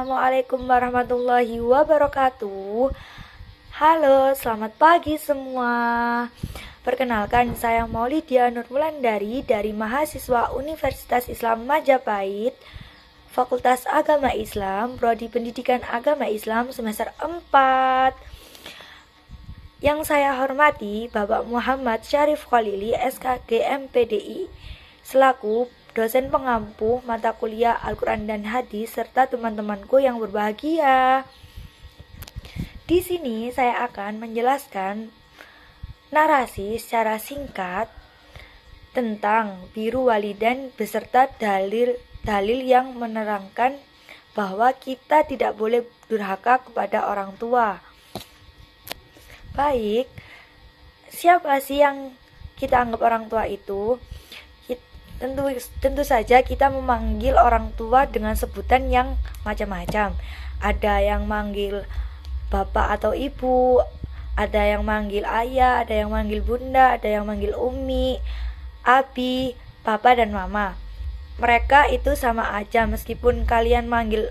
Assalamualaikum warahmatullahi wabarakatuh. Halo, selamat pagi semua. Perkenalkan, saya Maulidia Nurmulandari dari mahasiswa Universitas Islam Majapahit, Fakultas Agama Islam, Prodi Pendidikan Agama Islam semester 4. Yang saya hormati Bapak Muhammad Syarif Khalili, SKG MPDI, selaku dosen pengampu mata kuliah Al-Quran dan Hadis, serta teman-temanku yang berbahagia. Di sini saya akan menjelaskan narasi secara singkat tentang biru walidain beserta dalil yang menerangkan bahwa kita tidak boleh durhaka kepada orang tua. Baik, siapa sih yang kita anggap orang tua itu? Tentu saja kita memanggil orang tua dengan sebutan yang macam-macam. Ada yang manggil bapak atau ibu, ada yang manggil ayah, ada yang manggil bunda, ada yang manggil umi, abi, papa dan mama. Mereka itu sama aja meskipun kalian manggil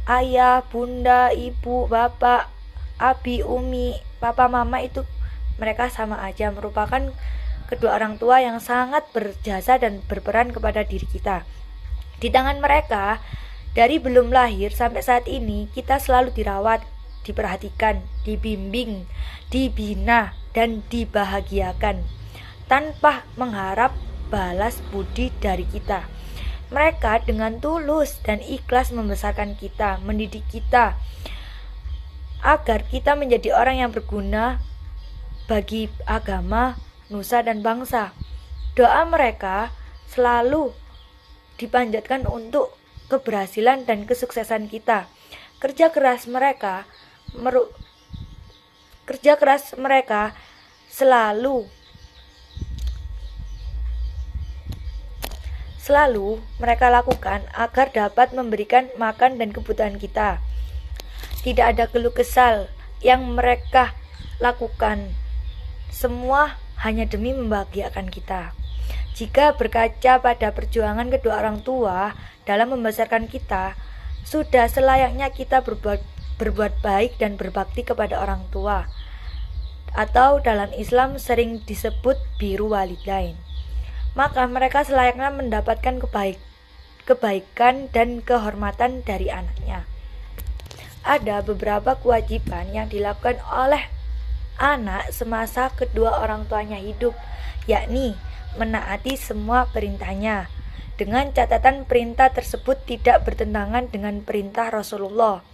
ayah, bunda, ibu, bapak, abi, umi, papa, mama, itu mereka sama aja, merupakan kedua orang tua yang sangat berjasa dan berperan kepada diri kita. Di tangan mereka, dari belum lahir sampai saat ini, kita selalu dirawat, diperhatikan, dibimbing, dibina, dan dibahagiakan tanpa mengharap balas budi dari kita. Mereka dengan tulus dan ikhlas membesarkan kita, mendidik kita, agar kita menjadi orang yang berguna bagi agama, nusa dan bangsa. Doa mereka selalu dipanjatkan untuk keberhasilan dan kesuksesan kita. Kerja keras mereka selalu mereka lakukan agar dapat memberikan makan dan kebutuhan kita. Tidak ada keluh kesal yang mereka lakukan, semua hanya demi membahagiakan kita. Jika berkaca pada perjuangan kedua orang tua dalam membesarkan kita, sudah selayaknya kita berbuat baik dan berbakti kepada orang tua, atau dalam Islam sering disebut biru walidain. Maka mereka selayaknya mendapatkan kebaikan dan kehormatan dari anaknya. Ada beberapa kewajiban yang dilakukan oleh anak semasa kedua orang tuanya hidup, yakni menaati semua perintahnya, dengan catatan perintah tersebut tidak bertentangan dengan perintah Rasulullah.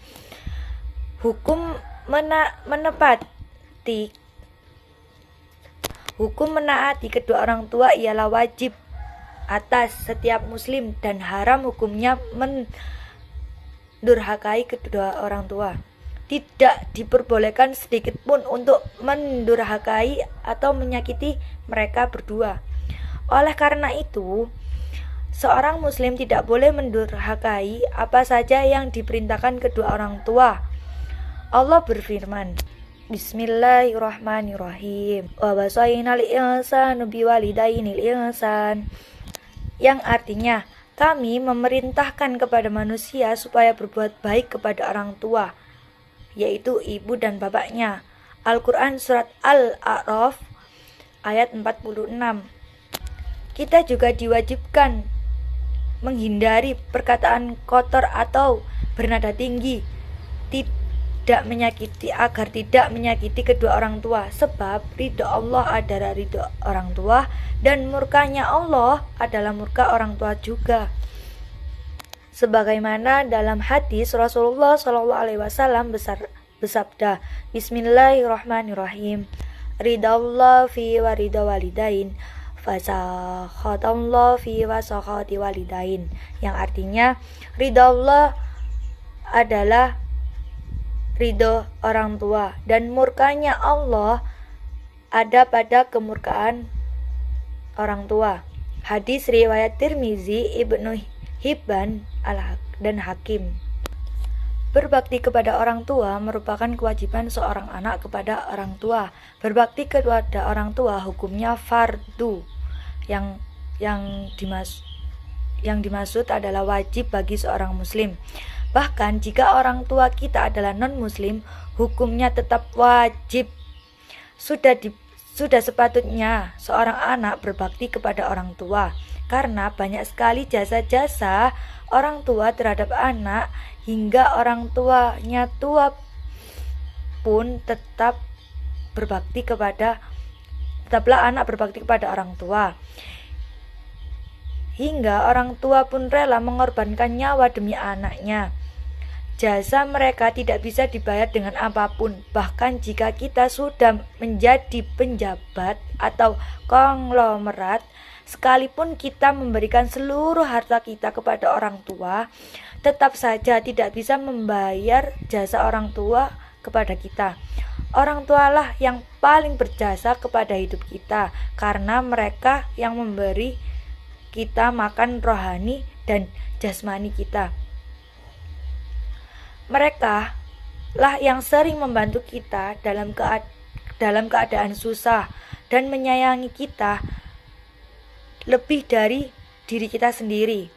Hukum menaati kedua orang tua ialah wajib atas setiap muslim dan haram hukumnya mendurhakai kedua orang tua. Tidak diperbolehkan sedikit pun untuk mendurhakai atau menyakiti mereka berdua. Oleh karena itu, seorang muslim tidak boleh mendurhakai apa saja yang diperintahkan kedua orang tua. Allah berfirman, Bismillahirrahmanirrahim. Wa wasainal insanu biwalidainil ihsan, yang artinya kami memerintahkan kepada manusia supaya berbuat baik kepada orang tua, yaitu ibu dan bapaknya. Al-Quran Surat Al-A'raf ayat 46. Kita juga diwajibkan menghindari perkataan kotor atau bernada tinggi, agar tidak menyakiti kedua orang tua, sebab ridho Allah adalah ridho orang tua dan murkanya Allah adalah murka orang tua juga. Sebagaimana dalam hadis Rasulullah SAW bersabda, Bismillahirrahmanirrahim, Ridallah fi wa ridha walidain, fasakhatallah fi wa sakhati walidain, yang artinya ridha Allah adalah ridho orang tua dan murkanya Allah ada pada kemurkaan orang tua. Hadis riwayat Tirmizi, Ibnu Hibban dan Hakim. Berbakti kepada orang tua merupakan kewajiban seorang anak kepada orang tua. Berbakti kepada orang tua hukumnya fardu. Yang dimaksud adalah wajib bagi seorang muslim. Bahkan jika orang tua kita adalah non-muslim, hukumnya tetap wajib. Sudah sepatutnya seorang anak berbakti kepada orang tua, karena banyak sekali jasa-jasa orang tua terhadap anak hingga orang tuanya tua pun tetaplah anak berbakti kepada orang tua. Hingga orang tua pun rela mengorbankan nyawa demi anaknya. Jasa mereka tidak bisa dibayar dengan apapun. Bahkan jika kita sudah menjadi penjabat atau konglomerat, sekalipun kita memberikan seluruh harta kita kepada orang tua, tetap saja tidak bisa membayar jasa orang tua kepada kita. Orang tualah yang paling berjasa kepada hidup kita, karena mereka yang memberi kita makan rohani dan jasmani kita. Mereka lah yang sering membantu kita dalam keadaan susah dan menyayangi kita lebih dari diri kita sendiri.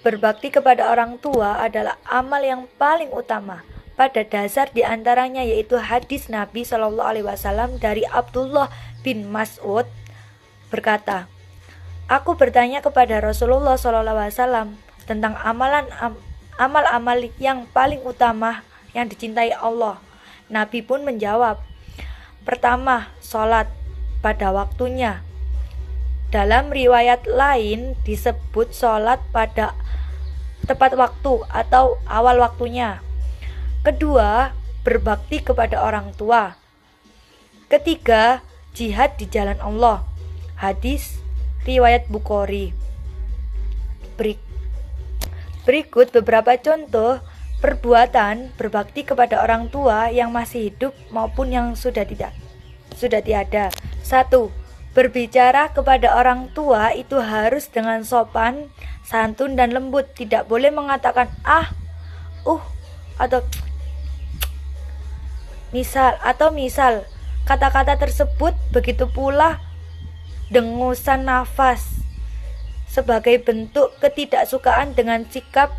Berbakti kepada orang tua adalah amal yang paling utama. Pada dasar diantaranya yaitu hadis Nabi SAW dari Abdullah bin Mas'ud berkata, "Aku bertanya kepada Rasulullah SAW tentang amal-amal yang paling utama yang dicintai Allah. Nabi pun menjawab, pertama, sholat pada waktunya. Dalam riwayat lain disebut sholat pada tepat waktu atau awal waktunya. Kedua, berbakti kepada orang tua. Ketiga, jihad di jalan Allah." Hadis riwayat Bukhari. Berikut beberapa contoh perbuatan berbakti kepada orang tua yang masih hidup maupun yang sudah tiada. 1. Berbicara kepada orang tua itu harus dengan sopan, santun dan lembut. Tidak boleh mengatakan atau misal kata-kata tersebut, begitu pula dengusan nafas sebagai bentuk ketidaksukaan dengan sikap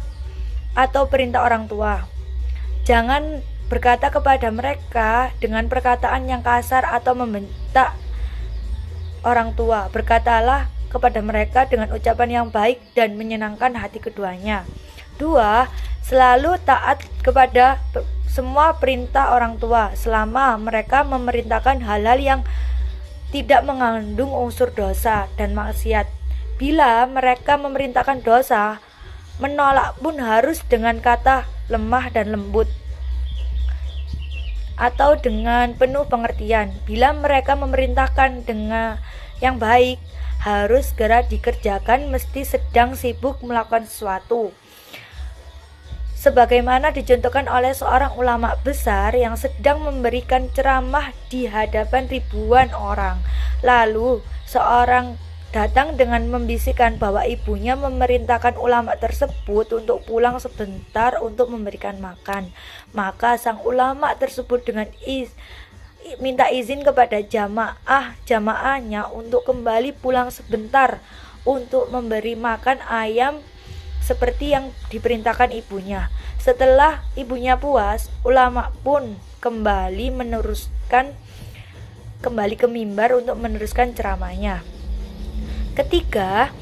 atau perintah orang tua. Jangan berkata kepada mereka dengan perkataan yang kasar atau membentak orang tua. Berkatalah kepada mereka dengan ucapan yang baik dan menyenangkan hati keduanya. 2. Selalu taat kepada semua perintah orang tua selama mereka memerintahkan hal-hal yang tidak mengandung unsur dosa dan maksiat. Bila mereka memerintahkan dosa, menolak pun harus dengan kata lemah dan lembut atau dengan penuh pengertian. Bila mereka memerintahkan dengan yang baik, harus segera dikerjakan mesti sedang sibuk melakukan sesuatu. Sebagaimana dicontohkan oleh seorang ulama besar yang sedang memberikan ceramah di hadapan ribuan orang. Lalu seorang datang dengan membisikkan bahwa ibunya memerintahkan ulama tersebut untuk pulang sebentar untuk memberikan makan. Maka sang ulama tersebut dengan minta izin kepada jamaahnya untuk kembali pulang sebentar untuk memberi makan ayam seperti yang diperintahkan ibunya. Setelah ibunya puas, ulama pun kembali ke mimbar untuk meneruskan ceramahnya. Ketiga,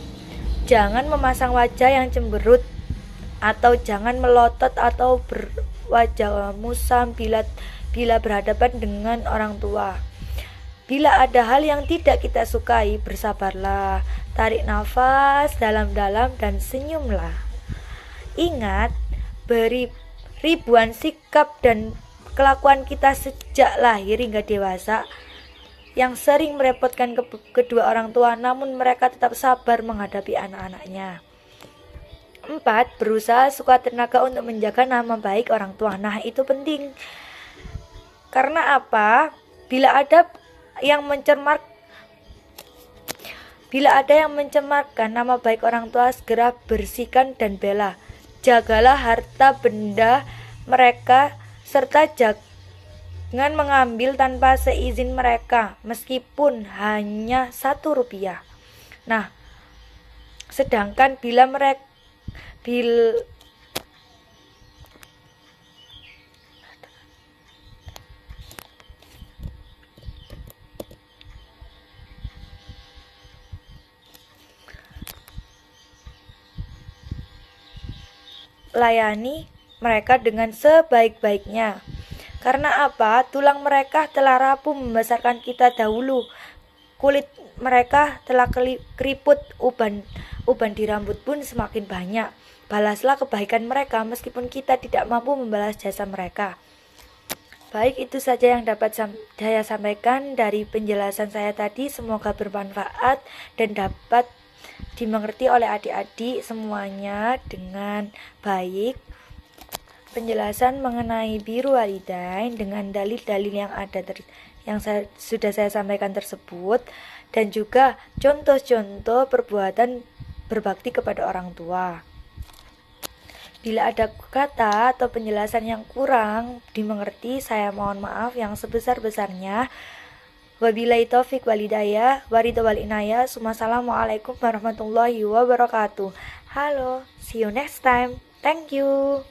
jangan memasang wajah yang cemberut atau jangan melotot atau berwajah musam bila berhadapan dengan orang tua. Bila ada hal yang tidak kita sukai, bersabarlah, tarik nafas dalam-dalam dan senyumlah. Ingat, ribuan sikap dan kelakuan kita sejak lahir hingga dewasa yang sering merepotkan kedua orang tua, namun mereka tetap sabar menghadapi anak-anaknya. 4. Berusaha sekuat tenaga untuk menjaga nama baik orang tua. Nah, itu penting. Karena apa? Bila ada yang mencemarkan nama baik orang tua, segera bersihkan dan bela. Jagalah harta benda mereka serta jangan mengambil tanpa seizin mereka, meskipun hanya 1 rupiah. Nah, sedangkan bil layani mereka dengan sebaik-baiknya. Karena apa? Tulang mereka telah rapuh membesarkan kita dahulu. Kulit mereka telah keriput, uban di rambut pun semakin banyak. Balaslah kebaikan mereka meskipun kita tidak mampu membalas jasa mereka. Baik, itu saja yang dapat saya sampaikan dari penjelasan saya tadi. Semoga bermanfaat dan dapat dimengerti oleh adik-adik semuanya dengan baik. Penjelasan mengenai biru walidain dengan dalil-dalil yang ada sudah saya sampaikan tersebut, dan juga contoh-contoh perbuatan berbakti kepada orang tua. Bila ada kata atau penjelasan yang kurang dimengerti, saya mohon maaf yang sebesar-besarnya. Wabillahi taufik walhidayah, waridho wal inayah. Assalamualaikum warahmatullahi wabarakatuh. Halo, see you next time. Thank you.